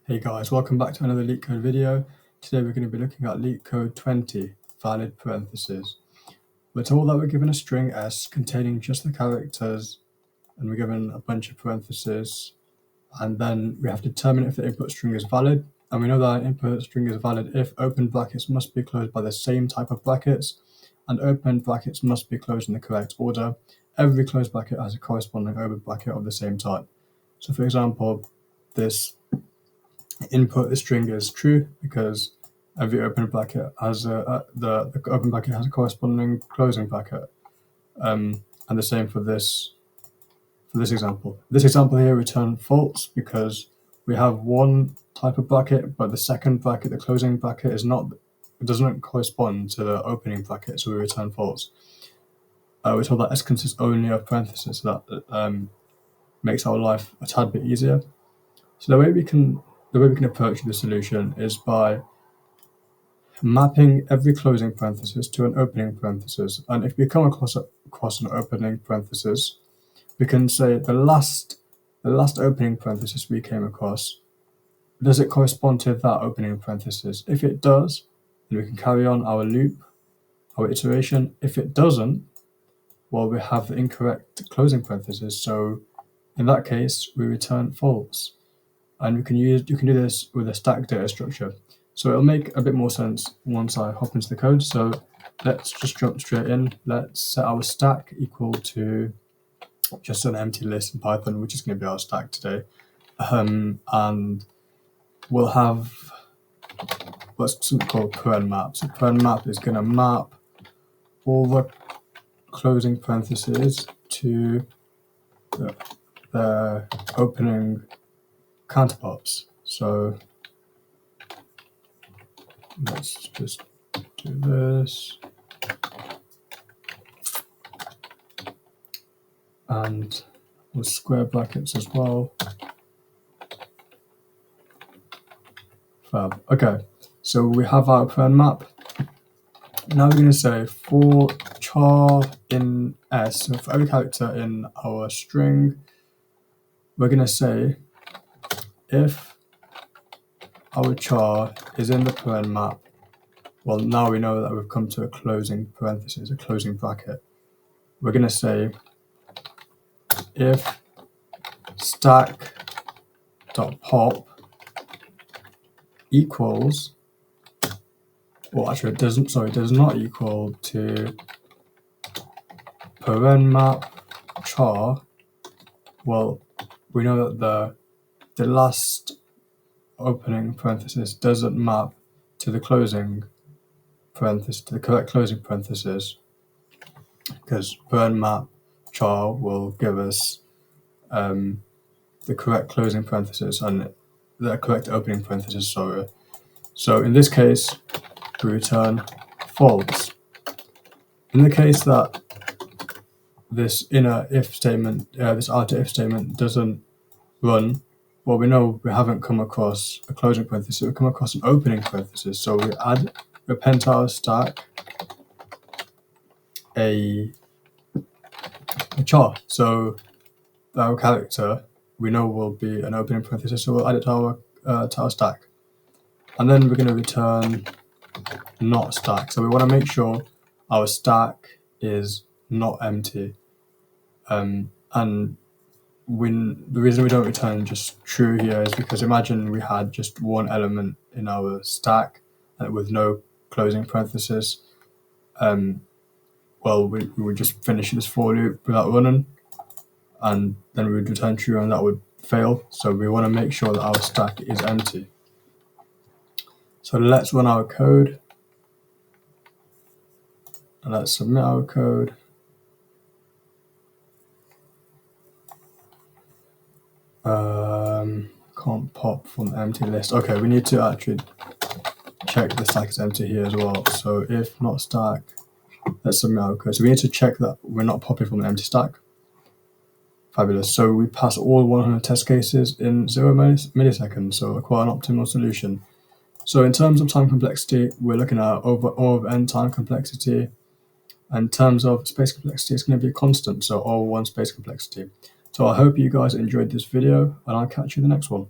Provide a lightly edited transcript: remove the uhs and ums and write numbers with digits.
Hey guys, welcome back to another Leetcode video. Today we're going to be looking at Leetcode 20, valid parentheses. We're told that we're given a string S containing just the characters, and we're given a bunch of parentheses, and then we have to determine if the input string is valid. And we know that an input string is valid if open brackets must be closed by the same type of brackets, and open brackets must be closed in the correct order. Every closed bracket has a corresponding open bracket of the same type. So for example, this input the string is true because every open bracket has the open bracket has a corresponding closing bracket, and the same for this example. This example here return false because we have one type of bracket, but the second bracket, the closing bracket, it doesn't correspond to the opening bracket, so we return false. We're told that S consists only of parentheses, so that makes our life a tad bit easier. So the way we can approach the solution is by mapping every closing parenthesis to an opening parenthesis. And if we come across an opening parenthesis, we can say the last opening parenthesis we came across, does it correspond to that opening parenthesis? If it does, then we can carry on our loop, our iteration. If it doesn't, well, we have the incorrect closing parenthesis. So in that case, we return false. And you can do this with a stack data structure. So it'll make a bit more sense once I hop into the code. So let's just jump straight in. Let's set our stack equal to just an empty list in Python, which is going to be our stack today. And we'll have what's something called paren map. So paren map is going to map all the closing parentheses to the opening counterparts. So let's just do this, and with square brackets as well. Fab. Okay, so we have our paren map. Now we're going to say for char in S, so for every character in our string, we're going to say if our char is in the paren map, well, now we know that we've come to a closing parenthesis, a closing bracket. We're going to say if stack.pop equals, well, actually it does not equal to paren map char. Well, we know that the last opening parenthesis doesn't map to the closing parenthesis, to the correct closing parenthesis, because paren map char will give us the correct closing parenthesis and the correct opening parenthesis, sorry. So in this case, we return false. In the case that this inner if statement, this outer if statement doesn't run, well, we know we haven't come across a closing parenthesis, we come across an opening parenthesis. So we append to our stack a char. So our character, we know will be an opening parenthesis, so we'll add it to our stack. And then we're going to return not stack. So we want to make sure our stack is not empty. And the reason we don't return just true here is because imagine we had just one element in our stack with no closing parenthesis. Well, we would just finish this for loop without running, and then we would return true, and that would fail. So we want to make sure that our stack is empty. So let's run our code, and let's submit our code. Can't pop from empty list. Okay, we need to actually check the stack is empty here as well. So if not stack, let's submit our code. So we need to check that we're not popping from an empty stack. Fabulous. So we pass all 100 test cases in 0 milliseconds, so quite an optimal solution. So in terms of time complexity, we're looking at over O of n time complexity. And in terms of space complexity, it's going to be a constant, so O1 space complexity. So I hope you guys enjoyed this video, and I'll catch you in the next one.